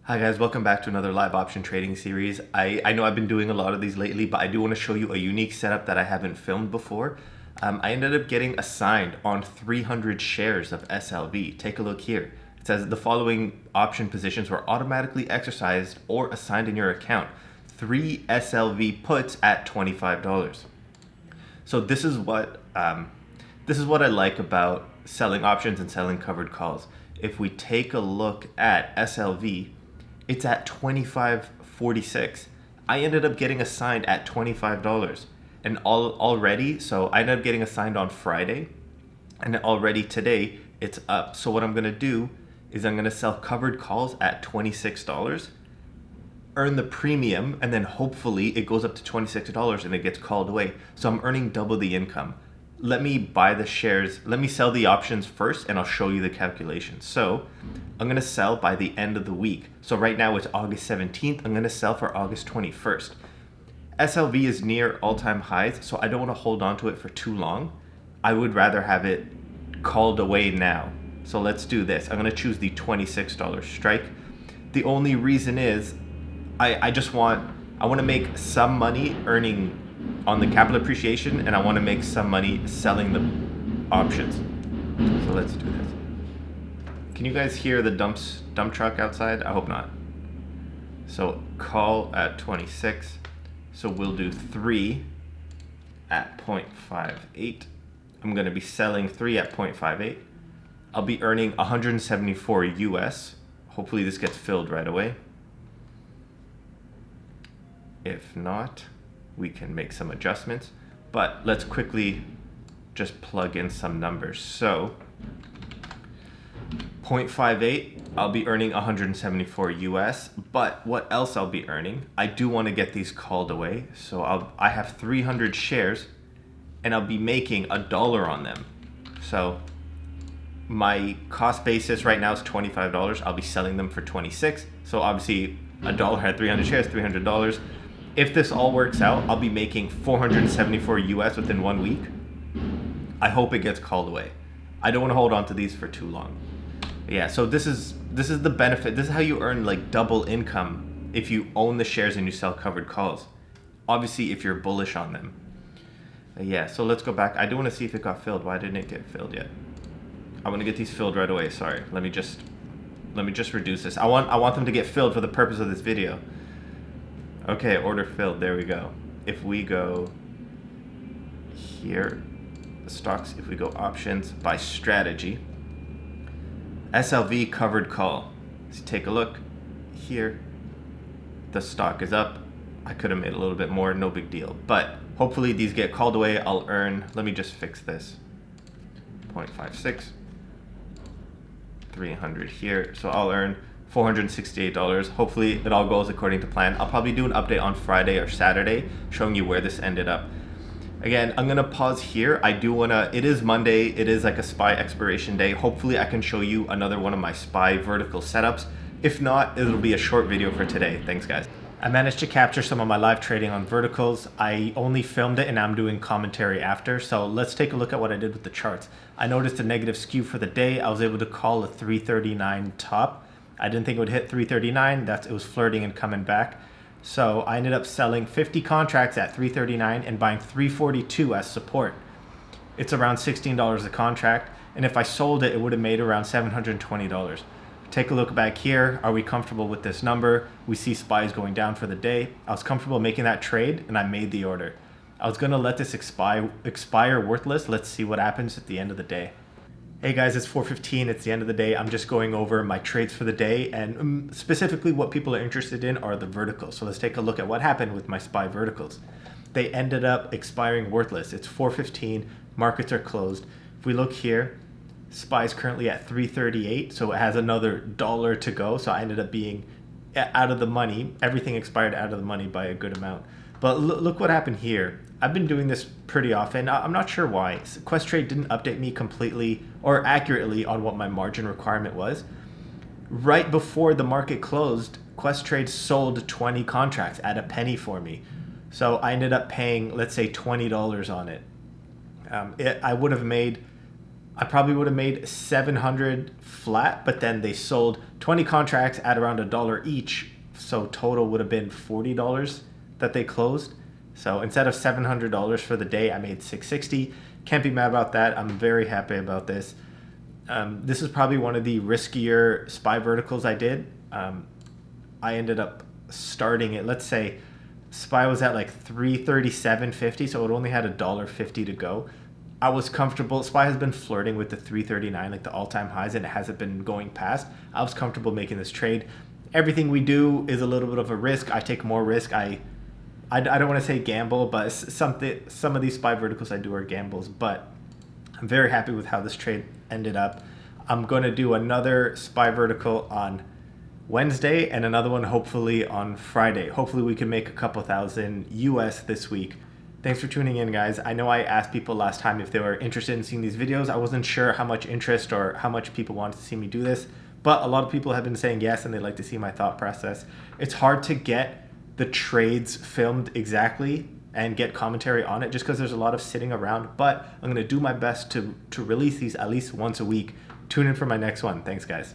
Hi guys, welcome back to another live option trading series. I know I've been doing a lot of these lately, but I do want to show you a unique setup that I haven't filmed before. I ended up getting assigned on 300 shares of SLV. Take a look here. It says the following option positions were automatically exercised or assigned in your account. 3 SLV puts at $25. So this is what I like about selling options and selling covered calls. If we take a look at SLV, it's at $25.46. I ended up getting assigned at $25 and already, so I ended up getting assigned on Friday and already today it's up. So what I'm gonna do is I'm gonna sell covered calls at $26, earn the premium, and then hopefully it goes up to $26 and it gets called away. So I'm earning double the income. Let me buy the shares, let me sell the options first and I'll show you the calculations. So I'm gonna sell by the end of the week. So right now it's August 17th, I'm gonna sell for August 21st. SLV is near all-time highs, so I don't wanna hold on to it for too long. I would rather have it called away now. So let's do this. I'm gonna choose the $26 strike. The only reason is I wanna make some money earning on the capital appreciation, and I want to make some money selling the options. So let's do this. Can you guys hear the dump truck outside? I hope not. So call at 26. So we'll do 3 at 0.58. I'm going to be selling 3 at 0.58. I'll be earning 174 US. Hopefully this gets filled right away. If not, we can make some adjustments, but let's quickly just plug in some numbers. So 0.58, I'll be earning 174 US, but what else I'll be earning? I do want to get these called away. So I have 300 shares and I'll be making $1 on them. So my cost basis right now is $25. I'll be selling them for 26. So obviously $1 at 300 shares, $300. If this all works out, I'll be making 474 US within 1 week. I hope it gets called away. I don't want to hold on to these for too long. But yeah, so this is the benefit. This is how you earn like double income if you own the shares and you sell covered calls. Obviously, if you're bullish on them. But yeah, so let's go back. I do want to see if it got filled. Why didn't it get filled yet? I want to get these filled right away. Sorry. Let me just reduce this. I want them to get filled for the purpose of this video. Okay, order filled, there we go. If we go here, stocks, if we go options by strategy, SLV covered call. So take a look here. The stock is up. I could have made a little bit more, no big deal. But hopefully these get called away. I'll earn, let me just fix this. 0.56, 300 here. So I'll earn $468. Hopefully it all goes according to plan. I'll probably do an update on Friday or Saturday showing you where this ended up. Again, I'm gonna pause here. It is Monday, it is like a SPY expiration day. Hopefully I can show you another one of my SPY vertical setups. If not, it'll be a short video for today. Thanks guys. I managed to capture some of my live trading on verticals. I only filmed it and I'm doing commentary after. So let's take a look at what I did with the charts. I noticed a negative skew for the day. I was able to call a 339 top. I didn't think it would hit 339. It was flirting and coming back. So I ended up selling 50 contracts at 339 and buying 342 as support. It's around $16 a contract. And if I sold it, it would have made around $720. Take a look back here. Are we comfortable with this number? We see SPYs going down for the day. I was comfortable making that trade and I made the order. I was gonna let this expire worthless. Let's see what happens at the end of the day. Hey guys, it's 4:15, it's the end of the day. I'm just going over my trades for the day, and specifically what people are interested in are the verticals. So let's take a look at what happened with my SPY verticals. They ended up expiring worthless. It's 4:15, markets are closed. If we look here, SPY is currently at 338, so it has another $1 to go. So I ended up being out of the money. Everything expired out of the money by a good amount. But look what happened here. I've been doing this pretty often. I'm not sure why. Questrade didn't update me completely or accurately on what my margin requirement was. Right before the market closed, Questrade sold 20 contracts at a penny for me. So I ended up paying, let's say, $20 on it. I would have made I probably would have made 700 flat, but then they sold 20 contracts at around $1 each. So total would have been $40 that they closed. So instead of $700 for the day, I made $660. Can't be mad about that. I'm very happy about this. This is probably one of the riskier SPY verticals I did. I ended up starting it, let's say SPY was at like 337.50, so it only had $1.50 to go. I was comfortable. SPY has been flirting with the 339, like the all-time highs, and it hasn't been going past. I was comfortable making this trade. Everything we do is a little bit of a risk. I take more risk. I don't want to say gamble, but some of these SPY verticals I do are gambles, but I'm very happy with how this trade ended up. I'm going to do another SPY vertical on Wednesday and another one hopefully on Friday. Hopefully we can make a couple thousand US this week. Thanks for tuning in, guys. I know I asked people last time if they were interested in seeing these videos. I wasn't sure how much interest or how much people wanted to see me do this, but a lot of people have been saying yes and they'd like to see my thought process. It's hard to get the trades filmed exactly and get commentary on it just because there's a lot of sitting around, but I'm going to do my best to release these at least once a week. Tune in for my next one. Thanks, guys.